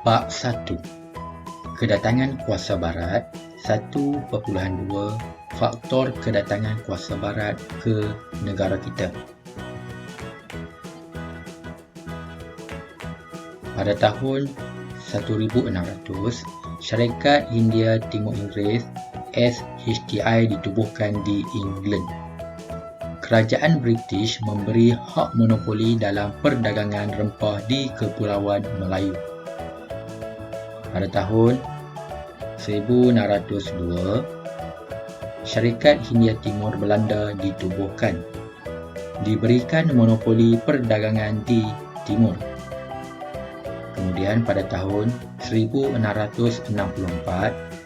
Bab 1. Kedatangan kuasa barat. 1.2 Faktor kedatangan kuasa barat ke negara kita. Pada tahun 1600, Syarikat Hindia Timur Inggeris SHTI ditubuhkan di England. Kerajaan British memberi hak monopoli dalam perdagangan rempah di Kepulauan Melayu. Pada tahun 1602, Syarikat Hindia Timur Belanda ditubuhkan, diberikan monopoli perdagangan di Timur. Kemudian pada tahun 1664,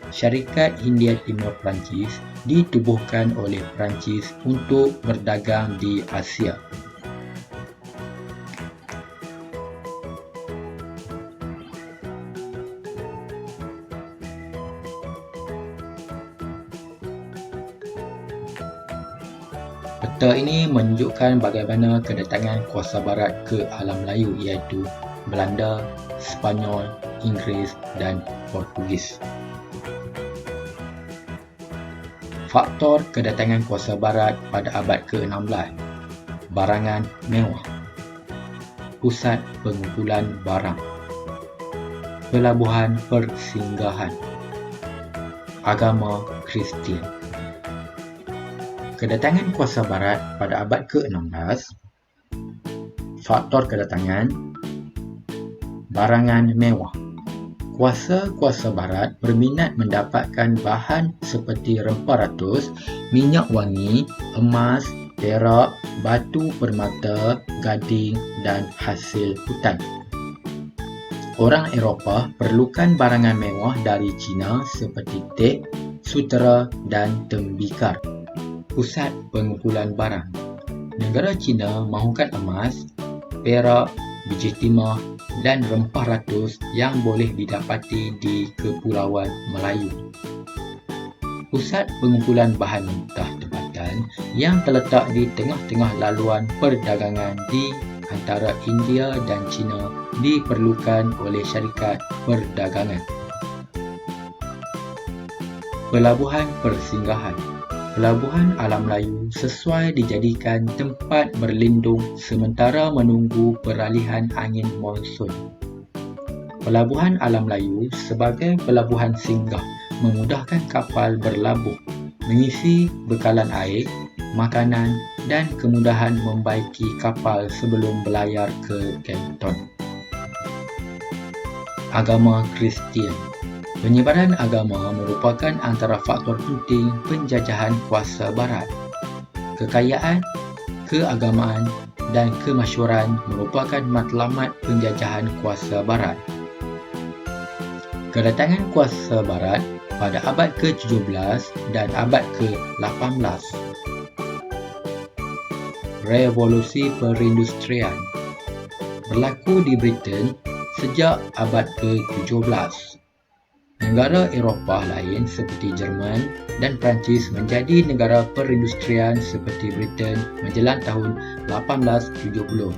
Syarikat Hindia Timur Perancis ditubuhkan oleh Perancis untuk berdagang di Asia. Peta ini menunjukkan bagaimana kedatangan kuasa barat ke alam Melayu iaitu Belanda, Sepanyol, Inggeris dan Portugis. Faktor kedatangan kuasa barat pada abad ke-16. Barangan mewah. Pusat pengumpulan barang. Pelabuhan persinggahan. Agama Kristian. Kedatangan kuasa barat pada abad ke-16. Faktor kedatangan. Barangan mewah. Kuasa-kuasa barat berminat mendapatkan bahan seperti rempah ratus, minyak wangi, emas, perak, batu permata, gading dan hasil hutan. Orang Eropah perlukan barangan mewah dari China seperti teh, sutera dan tembikar. Pusat pengumpulan barang. Negara China mahukan emas, perak, biji timah dan rempah ratus yang boleh didapati di Kepulauan Melayu. Pusat pengumpulan bahan mentah tempatan yang terletak di tengah-tengah laluan perdagangan di antara India dan China diperlukan oleh syarikat perdagangan. Pelabuhan persinggahan. Pelabuhan alam Melayu sesuai dijadikan tempat berlindung sementara menunggu peralihan angin monsun. Pelabuhan alam Melayu sebagai pelabuhan singgah memudahkan kapal berlabuh, mengisi bekalan air, makanan dan kemudahan membaiki kapal sebelum berlayar ke Canton. Agama Kristian. Penyebaran agama merupakan antara faktor penting penjajahan kuasa barat. Kekayaan, keagamaan dan kemasyhuran merupakan matlamat penjajahan kuasa barat. Kedatangan kuasa barat pada abad ke-17 dan abad ke-18. Revolusi perindustrian berlaku di Britain sejak abad ke-17. Negara Eropah lain seperti Jerman dan Perancis menjadi negara perindustrian seperti Britain menjelang tahun 1870.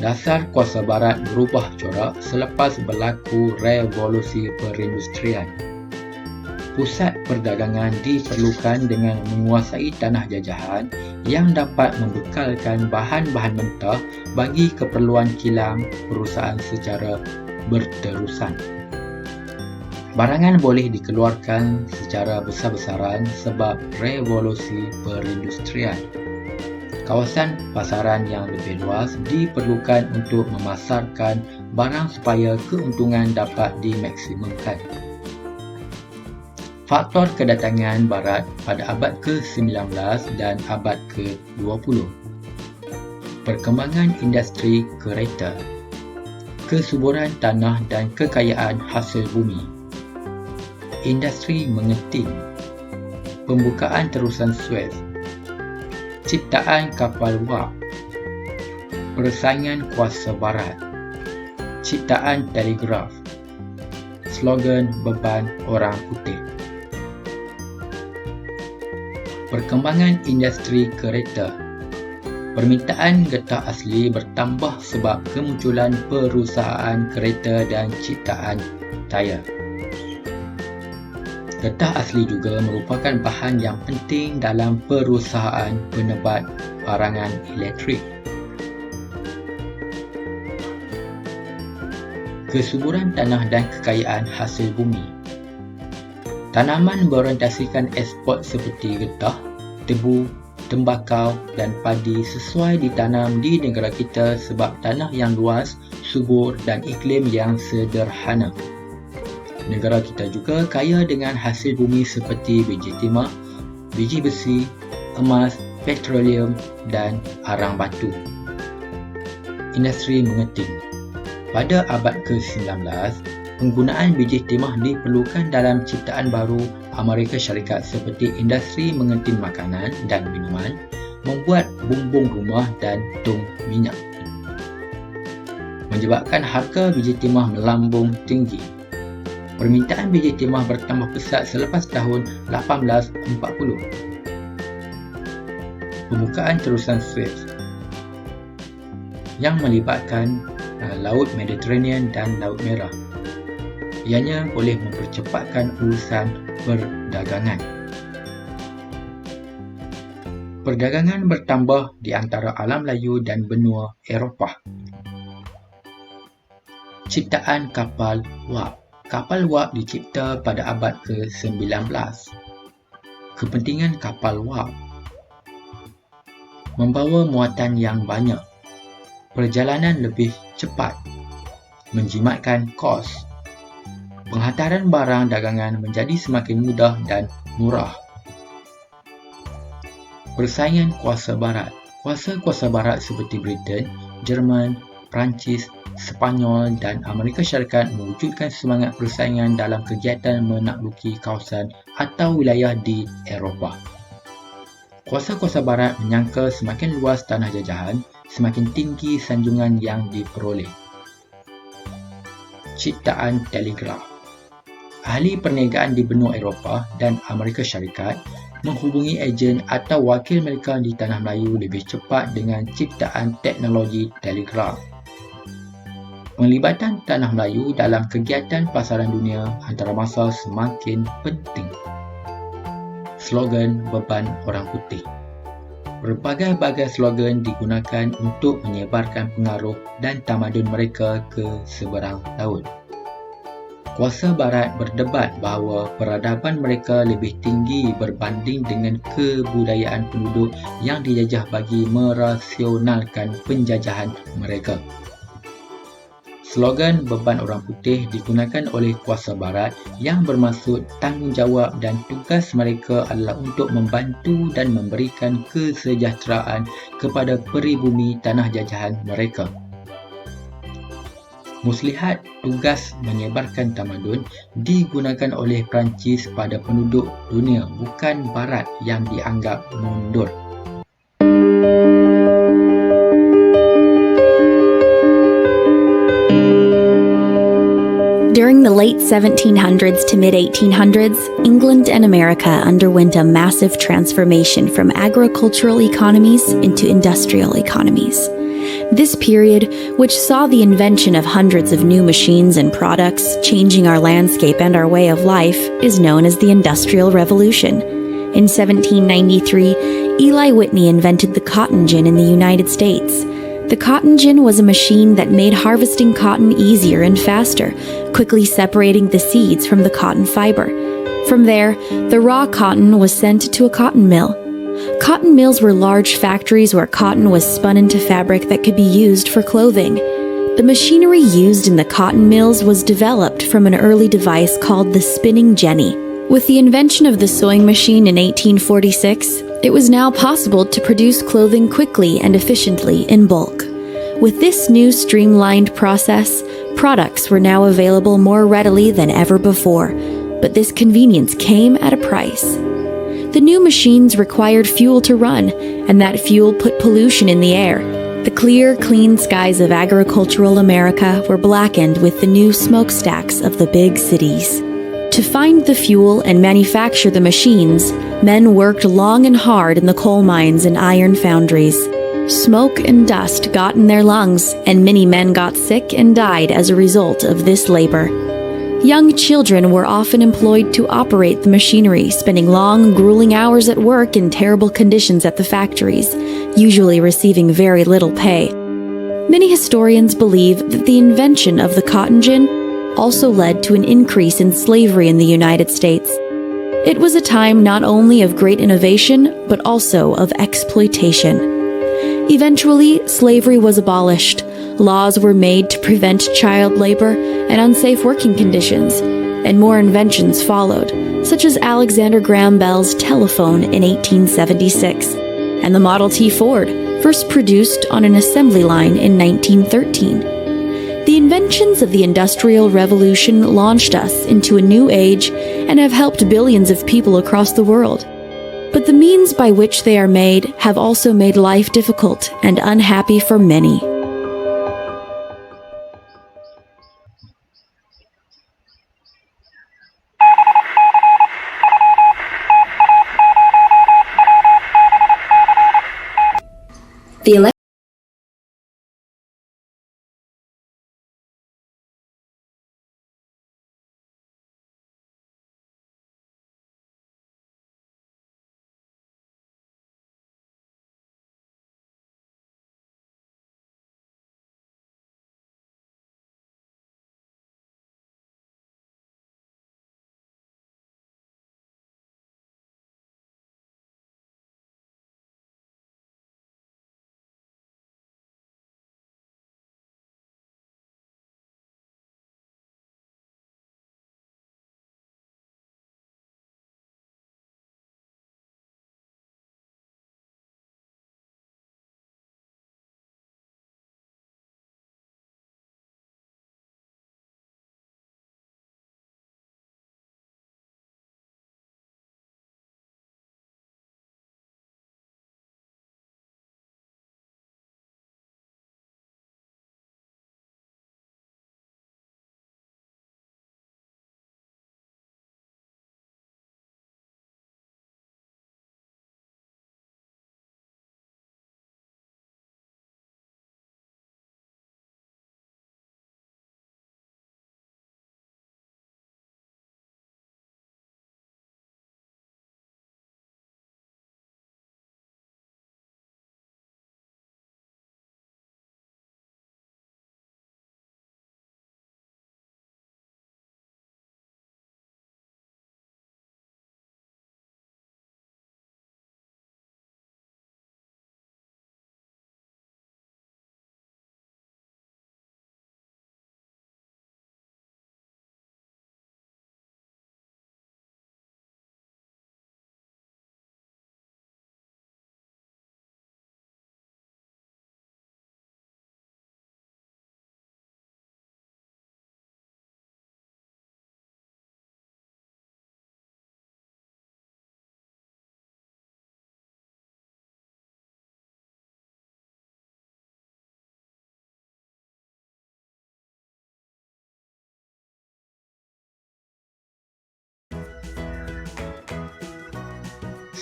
Dasar kuasa barat berubah corak selepas berlaku revolusi perindustrian. Pusat perdagangan diperlukan dengan menguasai tanah jajahan yang dapat membekalkan bahan-bahan mentah bagi keperluan kilang perusahaan secara berterusan. Barangan boleh dikeluarkan secara besar-besaran sebab revolusi perindustrian. Kawasan pasaran yang lebih luas diperlukan untuk memasarkan barang supaya keuntungan dapat dimaksimumkan. Faktor kedatangan barat pada abad ke-19 dan abad ke-20. Perkembangan industri kereta. Kesuburan tanah dan kekayaan hasil bumi. Industri mengeting. Pembukaan terusan Suez. Ciptaan kapal wap. Persaingan kuasa barat. Ciptaan telegraf. Slogan beban orang putih. Perkembangan industri kereta. Permintaan getah asli bertambah sebab kemunculan perusahaan kereta dan ciptaan tayar. Getah asli juga merupakan bahan yang penting dalam perusahaan penebat barangan elektrik. Kesuburan tanah dan kekayaan hasil bumi. Tanaman berorientasikan ekspor seperti getah, tebu, tembakau dan padi sesuai ditanam di negara kita sebab tanah yang luas, subur dan iklim yang sederhana. Negara kita juga kaya dengan hasil bumi seperti biji timah, biji besi, emas, petroleum dan arang batu. Industri mengeting. Pada abad ke-19, penggunaan biji timah diperlukan dalam ciptaan baru Amerika Syarikat seperti industri mengeting makanan dan minuman, membuat bumbung rumah dan tong minyak. Menyebabkan harga biji timah melambung tinggi. Permintaan biji timah bertambah pesat selepas tahun 1840. Pembukaan terusan Suez yang melibatkan Laut Mediterranean dan Laut Merah. Ianya boleh mempercepatkan urusan perdagangan. Perdagangan bertambah di antara alam Melayu dan benua Eropah. Ciptaan kapal wap. Kapal wap dicipta pada abad ke-19. Kepentingan kapal wap membawa muatan yang banyak, perjalanan lebih cepat, menjimatkan kos. Penghantaran barang dagangan menjadi semakin mudah dan murah. Persaingan kuasa barat. Kuasa-kuasa barat seperti Britain, Jerman, Perancis, Sepanyol dan Amerika Syarikat mewujudkan semangat persaingan dalam kegiatan menakluki kawasan atau wilayah di Eropah. Kuasa-kuasa barat menyangka semakin luas tanah jajahan, semakin tinggi sanjungan yang diperoleh. Ciptaan telegraf. Ahli perniagaan di benua Eropah dan Amerika Syarikat menghubungi ejen atau wakil mereka di Tanah Melayu lebih cepat dengan ciptaan teknologi telegraf. Penglibatan Tanah Melayu dalam kegiatan pasaran dunia antarabangsa semakin penting. Slogan beban orang putih. Berbagai-bagai slogan digunakan untuk menyebarkan pengaruh dan tamadun mereka ke seberang laut. Kuasa barat berdebat bahawa peradaban mereka lebih tinggi berbanding dengan kebudayaan penduduk yang dijajah bagi merasionalkan penjajahan mereka. Slogan beban orang putih digunakan oleh kuasa barat yang bermaksud tanggungjawab dan tugas mereka adalah untuk membantu dan memberikan kesejahteraan kepada peribumi tanah jajahan mereka. Muslihat tugas menyebarkan tamadun digunakan oleh Perancis pada penduduk dunia, bukan barat yang dianggap mundur. During the late 1700s to mid-1800s, England and America underwent a massive transformation from agricultural economies into industrial economies. This period, which saw the invention of hundreds of new machines and products, changing our landscape and our way of life, is known as the Industrial Revolution. In 1793, Eli Whitney invented the cotton gin in the United States. The cotton gin was a machine that made harvesting cotton easier and faster, quickly separating the seeds from the cotton fiber. From there, the raw cotton was sent to a cotton mill. Cotton mills were large factories where cotton was spun into fabric that could be used for clothing. The machinery used in the cotton mills was developed from an early device called the spinning jenny. With the invention of the sewing machine in 1846, it was now possible to produce clothing quickly and efficiently in bulk. With this new streamlined process, products were now available more readily than ever before, but this convenience came at a price. The new machines required fuel to run, and that fuel put pollution in the air. The clear, clean skies of agricultural America were blackened with the new smokestacks of the big cities. To find the fuel and manufacture the machines, men worked long and hard in the coal mines and iron foundries. Smoke and dust got in their lungs, and many men got sick and died as a result of this labor. Young children were often employed to operate the machinery, spending long, grueling hours at work in terrible conditions at the factories, usually receiving very little pay. Many historians believe that the invention of the cotton gin also led to an increase in slavery in the United States. It was a time not only of great innovation, but also of exploitation. Eventually, slavery was abolished. Laws were made to prevent child labor and unsafe working conditions, and more inventions followed, such as Alexander Graham Bell's telephone in 1876, and the Model T Ford, first produced on an assembly line in 1913. The inventions of the Industrial Revolution launched us into a new age and have helped billions of people across the world. But the means by which they are made have also made life difficult and unhappy for many. The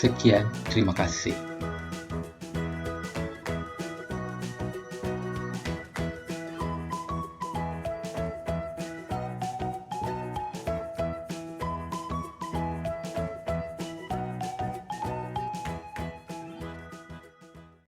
Sekian, terima kasih.